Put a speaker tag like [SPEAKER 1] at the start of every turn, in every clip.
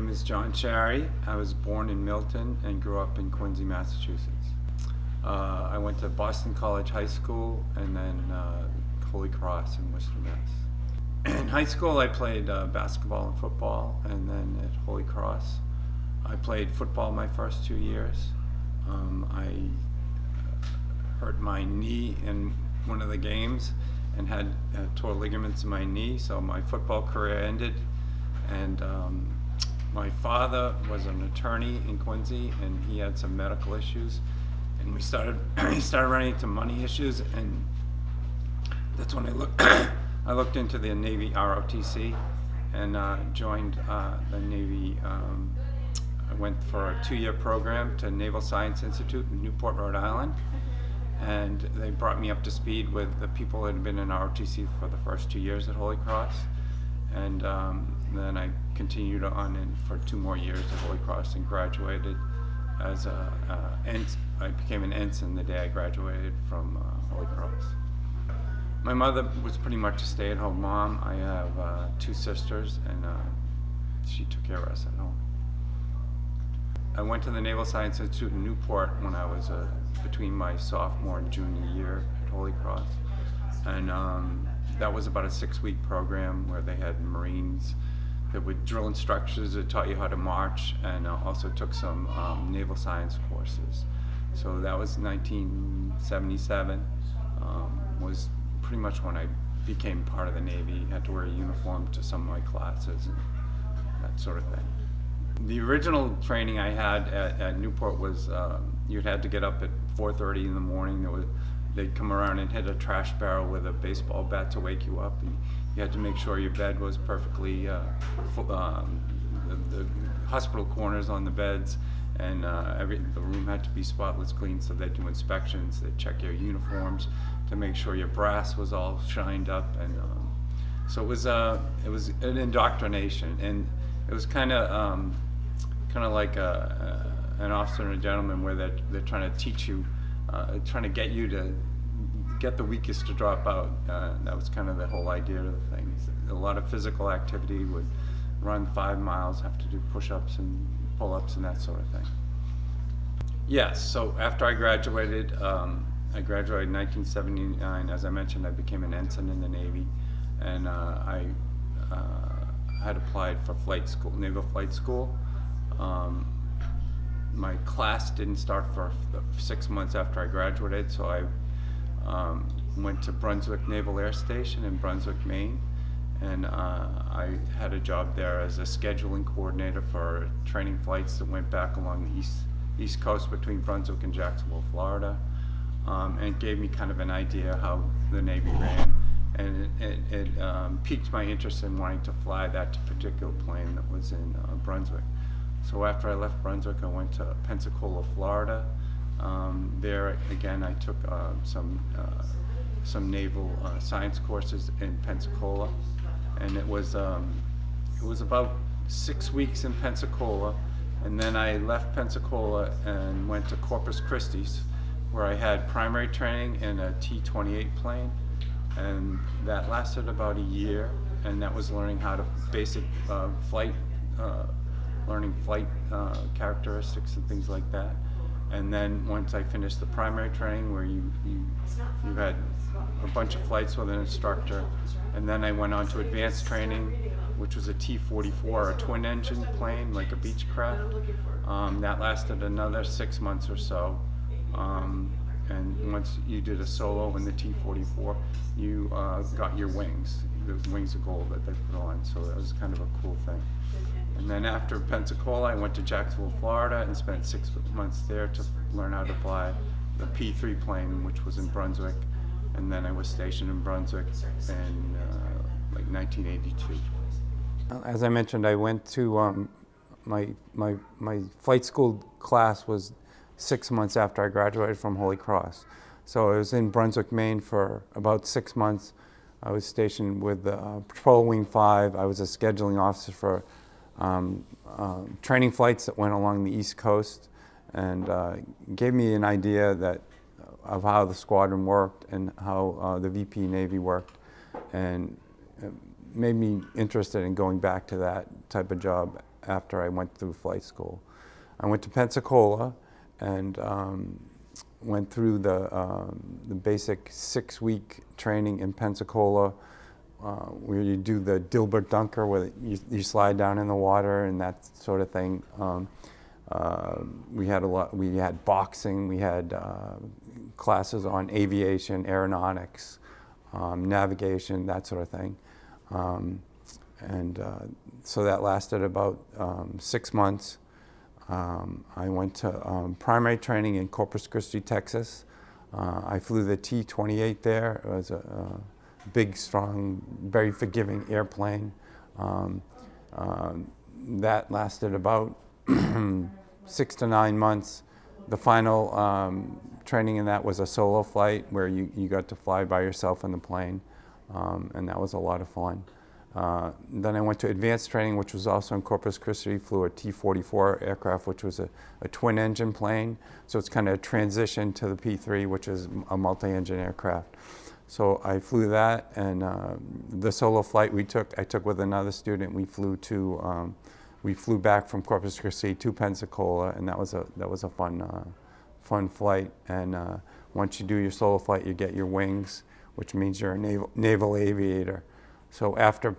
[SPEAKER 1] name is John Sharry. I was born in Milton and grew up in Quincy, Massachusetts. I went to Boston College High School and then Holy Cross in Worcester, Mass. In high school I played basketball and football, and then at Holy Cross I played football my first 2 years. I hurt my knee in one of the games and had tore ligaments in my knee, so my football career ended. And my father was an attorney in Quincy, and he had some medical issues, and he started running into money issues, and that's when I looked into the Navy ROTC and joined the Navy. I went for a 2-year program to Naval Science Institute in Newport, Rhode Island, and they brought me up to speed with the people that had been in ROTC for the first 2 years at Holy Cross. And then I continued on for 2 more years at Holy Cross and graduated as I became an ensign the day I graduated from Holy Cross. My mother was pretty much a stay-at-home mom. I have 2 sisters, and she took care of us at home. I went to the Naval Science Institute in Newport when I was between my sophomore and junior year at Holy Cross, and that was about a 6-week program where they had Marines that would drill instructors that taught you how to march, and also took some naval science courses. So that was 1977, was pretty much when I became part of the Navy. Had to wear a uniform to some of my classes and that sort of thing. The original training I had at Newport was you had to get up at 4:30 in the morning. They'd come around and hit a trash barrel with a baseball bat to wake you up, and you had to make sure your bed was perfectly, the hospital corners on the beds, and the room had to be spotless clean. So they'd do inspections, they'd check your uniforms to make sure your brass was all shined up, and so it was an indoctrination, and it was kind of like an officer and a gentleman, where they're trying to teach you, trying to get you to get the weakest to drop out. That was kind of the whole idea of the thing. A lot of physical activity, would run 5 miles, have to do push-ups and pull-ups and that sort of thing. Yes, so after I graduated in 1979. As I mentioned, I became an ensign in the Navy, and I had applied for flight school, naval flight school. My class didn't start for 6 months after I graduated, so I went to Brunswick Naval Air Station in Brunswick, Maine, and I had a job there as a scheduling coordinator for training flights that went back along the east coast between Brunswick and Jacksonville, Florida, and it gave me kind of an idea how the Navy ran, and it piqued my interest in wanting to fly that particular plane that was in Brunswick. So after I left Brunswick, I went to Pensacola, Florida. There again, I took some naval science courses in Pensacola, and it was about 6 weeks in Pensacola, and then I left Pensacola and went to Corpus Christi, where I had primary training in a T-28 plane, and that lasted about a year, and that was learning how to basic flight. Learning flight characteristics and things like that. And then once I finished the primary training, where you had a bunch of flights with an instructor, and then I went on to advanced training, which was a T-44, a twin engine plane, like a Beechcraft. That lasted another 6 months or so. And once you did a solo in the T-44, you got your wings, the wings of gold that they put on, so that was kind of a cool thing. And then after Pensacola, I went to Jacksonville, Florida, and spent 6 months there to learn how to fly the P-3 plane, which was in Brunswick. And then I was stationed in Brunswick in like 1982. As I mentioned, I went to my flight school class was 6 months after I graduated from Holy Cross. So I was in Brunswick, Maine for about 6 months. I was stationed with Patrol Wing 5. I was a scheduling officer for training flights that went along the East Coast, and gave me an idea of how the squadron worked and how the VP Navy worked, and made me interested in going back to that type of job after I went through flight school. I went to Pensacola and went through the basic 6-week training in Pensacola, where you do the Dilbert Dunker, where you slide down in the water and that sort of thing. We had boxing, we had classes on aviation, aeronautics, navigation, that sort of thing. So that lasted about 6 months. I went to primary training in Corpus Christi, Texas. I flew the T-28 there. It was a big, strong, very forgiving airplane. That lasted about 6 to 9 months. The final training in that was a solo flight where you got to fly by yourself in the plane, and that was a lot of fun. Then I went to advanced training, which was also in Corpus Christi. Flew a T-44 aircraft, which was a twin-engine plane. So it's kind of a transition to the P-3, which is a multi-engine aircraft. So I flew that, and the solo flight I took with another student. We flew back from Corpus Christi to Pensacola, and that was a fun flight. And once you do your solo flight, you get your wings, which means you're a naval aviator. So after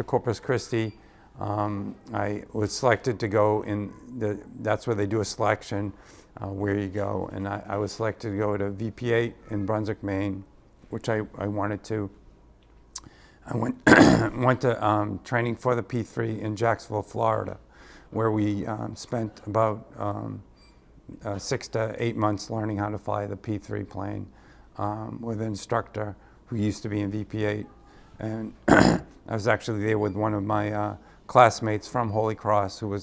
[SPEAKER 1] Corpus Christi, I was selected to go that's where they do a selection, where you go. And I was selected to go to VP8 in Brunswick, Maine, which I wanted to. I went to training for the P-3 in Jacksonville, Florida, where we spent about 6 to 8 months learning how to fly the P-3 plane with an instructor who used to be in VP8. And I was actually there with one of my classmates from Holy Cross, who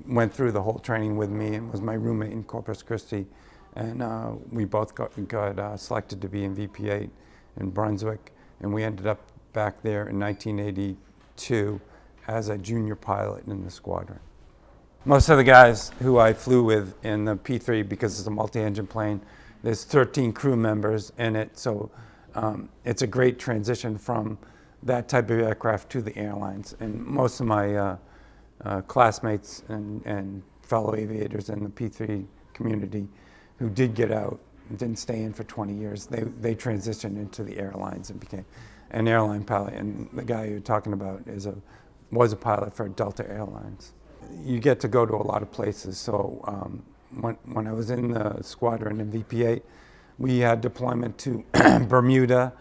[SPEAKER 1] went through the whole training with me and was my roommate in Corpus Christi. And we both got selected to be in VP8 in Brunswick, and we ended up back there in 1982 as a junior pilot in the squadron. Most of the guys who I flew with in the P-3, because it's a multi-engine plane, there's 13 crew members in it, so it's a great transition from that type of aircraft to the airlines. And most of my classmates and fellow aviators in the P-3 community who did get out and didn't stay in for 20 years, they transitioned into the airlines and became an airline pilot. And the guy you're talking about was a pilot for Delta Airlines. You get to go to a lot of places. So when I was in the squadron in VP8, we had deployment to Bermuda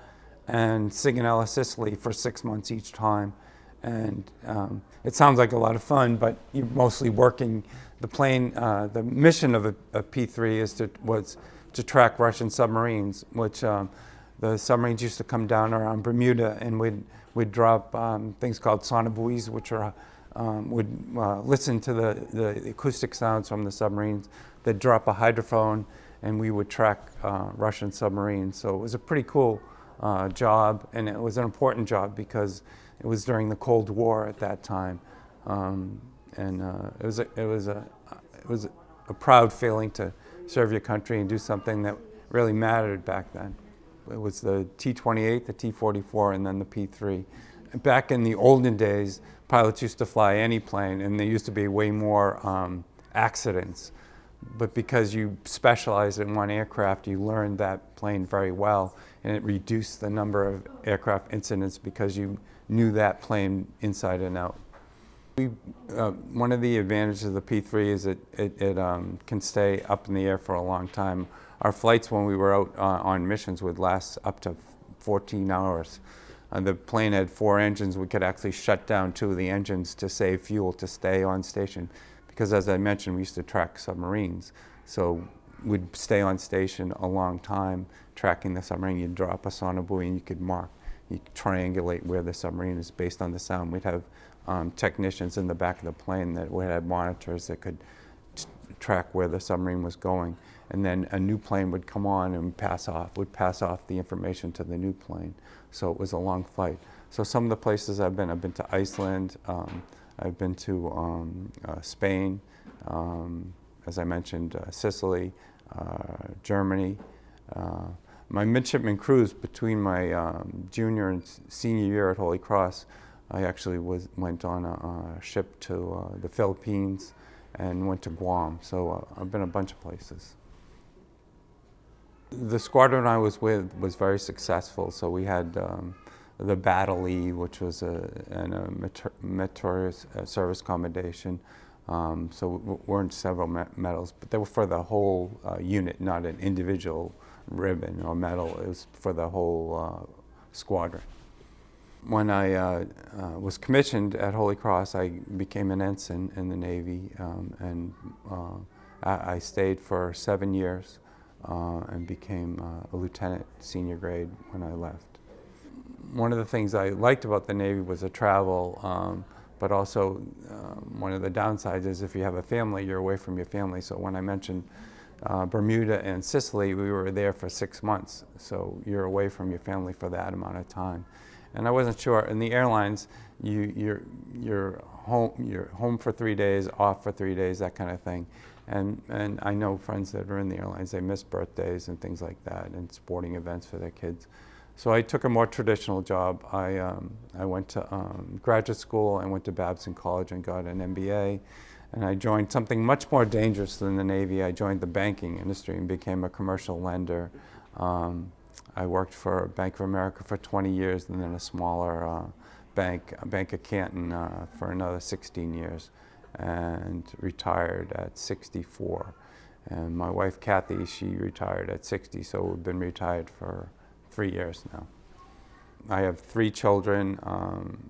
[SPEAKER 1] and Sigonella, Sicily for 6 months each time. And it sounds like a lot of fun, but you're mostly working the plane. The mission of a P-3 was to track Russian submarines, which the submarines used to come down around Bermuda, and we'd drop things called sonobuoys, which would listen to the acoustic sounds from the submarines. They'd drop a hydrophone, and we would track Russian submarines. So it was a pretty cool job, and it was an important job because it was during the Cold War at that time, and it was a proud feeling to serve your country and do something that really mattered back then. It was the T-28, the T-44, and then the P-3. Back in the olden days, pilots used to fly any plane, and there used to be way more accidents. But because you specialized in one aircraft, you learned that plane very well, and it reduced the number of aircraft incidents because you knew that plane inside and out. One of the advantages of the P-3 is it can stay up in the air for a long time. Our flights when we were out on missions would last up to 14 hours. The plane had 4 engines. We could actually shut down 2 of the engines to save fuel to stay on station. Because as I mentioned, we used to track submarines. So we'd stay on station a long time tracking the submarine. You'd drop a sonobuoy and you could triangulate where the submarine is based on the sound. We'd have technicians in the back of the plane that would have monitors that could track where the submarine was going. And then a new plane would come on and would pass off the information to the new plane. So it was a long flight. So some of the places I've been to Iceland, I've been to Spain, as I mentioned, Sicily, Germany. My midshipman cruise between my junior and senior year at Holy Cross, I actually went on a ship to the Philippines and went to Guam. So I've been a bunch of places. The squadron I was with was very successful. So we had the Battle E, which was a meritorious service commendation. So we earned several medals, but they were for the whole unit, not an individual ribbon or medal. It was for the whole squadron. When I was commissioned at Holy Cross, I became an ensign in the Navy, and I stayed for 7 years and became a lieutenant, senior grade, when I left. One of the things I liked about the Navy was the travel, but also one of the downsides is if you have a family, you're away from your family. So when I mentioned Bermuda and Sicily, we were there for 6 months. So you're away from your family for that amount of time. And I wasn't sure. In the airlines, you're home for 3 days, off for 3 days, that kind of thing. And I know friends that are in the airlines, they miss birthdays and things like that, and sporting events for their kids. So I took a more traditional job. I went to graduate school. I went to Babson College and got an MBA. And I joined something much more dangerous than the Navy. I joined the banking industry and became a commercial lender. I worked for Bank of America for 20 years and then a smaller bank, Bank of Canton, for another 16 years, and retired at 64. And my wife, Kathy, she retired at 60, so we've been retired for 3 years now. I have 3 children.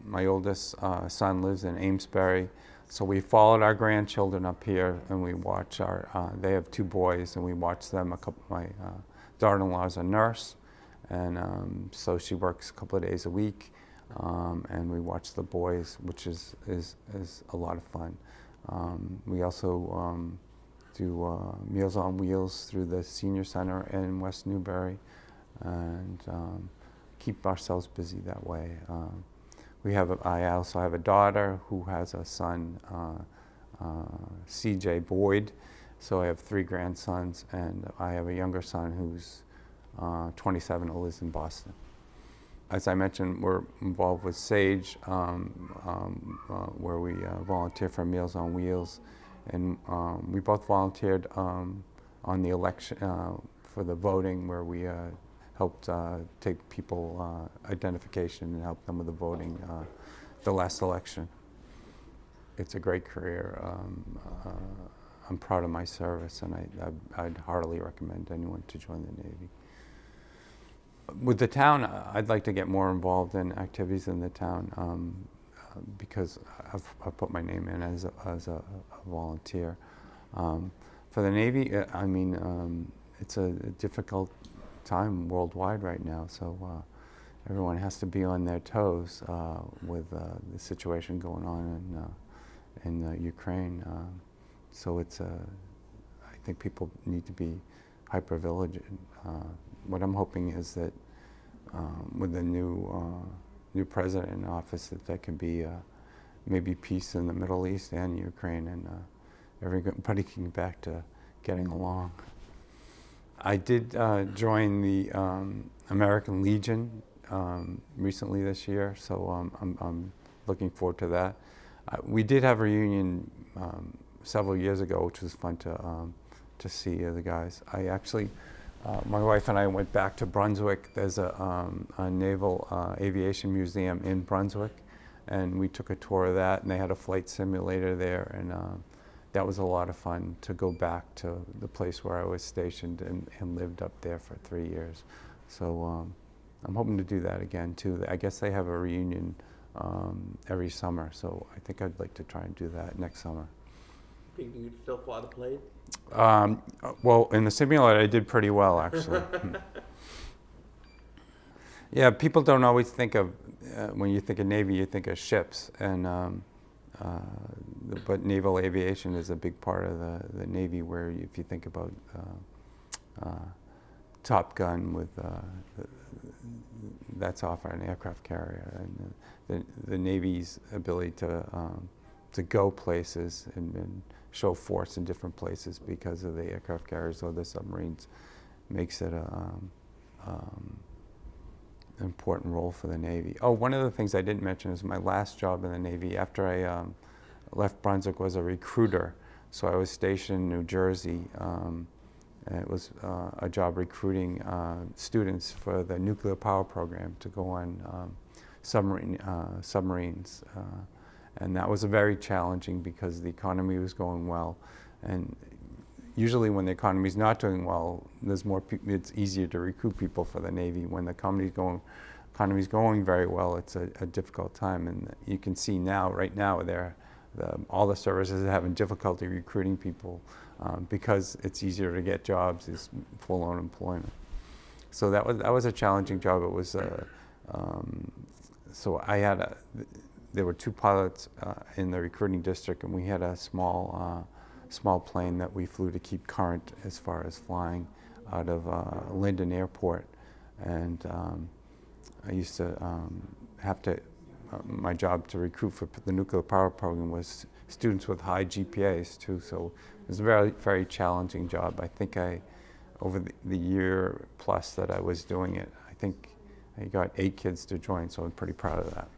[SPEAKER 1] My oldest son lives in Amesbury, so we followed our grandchildren up here, and we watch they have 2 boys, and we watch them. My daughter-in-law is a nurse, and so she works a couple of days a week, and we watch the boys, which is a lot of fun. We also do Meals on Wheels through the senior center in West Newbury, and keep ourselves busy that way. I also have a daughter who has a son, C.J. Boyd, so I have 3 grandsons, and I have a younger son who's 27 who lives in Boston. As I mentioned, we're involved with SAGE, where we volunteer for Meals on Wheels, and we both volunteered on the election for the voting, where we helped take people identification and help them with the voting the last election. It's a great career. I'm proud of my service, and I'd heartily recommend anyone to join the Navy. With the town, I'd like to get more involved in activities in the town because I've put my name in as a volunteer. For the Navy, I mean, it's a difficult time worldwide right now, so everyone has to be on their toes with the situation going on in Ukraine. So I think people need to be hyper vigilant. What I'm hoping is that with the new president in office, that there can be maybe peace in the Middle East and Ukraine, and everybody can get back to getting along. I did join the American Legion recently this year, so I'm looking forward to that. We did have a reunion several years ago, which was fun to see the guys. I actually, my wife and I went back to Brunswick. There's a naval aviation museum in Brunswick, and we took a tour of that, and they had a flight simulator there, and that was a lot of fun to go back to the place where I was stationed and lived up there for 3 years. So I'm hoping to do that again too. I guess they have a reunion every summer, so I think I'd like to try and do that next summer.
[SPEAKER 2] Think you could still fly the plane?
[SPEAKER 1] Well, in the simulator, I did pretty well, actually. Yeah, people don't always think of, when you think of Navy, you think of ships, and but naval aviation is a big part of the Navy, where if you think about Top Gun, with that's off an aircraft carrier, and the Navy's ability to go places and show force in different places because of the aircraft carriers or the submarines makes it important role for the Navy. Oh, one of the things I didn't mention is my last job in the Navy after I left Brunswick was a recruiter. So I was stationed in New Jersey. And it was a job recruiting students for the nuclear power program to go on submarines. And that was very challenging because the economy was going well. And usually when the economy is not doing well, there's more it's easier to recruit people for the Navy. When the economy's going very well, it's a difficult time. And you can see now, right now, all the services are having difficulty recruiting people because it's easier to get jobs, is full unemployment. So that was a challenging job. It was so there were 2 pilots in the recruiting district, and we had a small plane that we flew to keep current as far as flying out of Linden Airport. And I used to have to, my job to recruit for the nuclear power program was students with high GPAs too, so it was a very, very challenging job. I think over the year plus that I was doing it, I think I got 8 kids to join, so I'm pretty proud of that.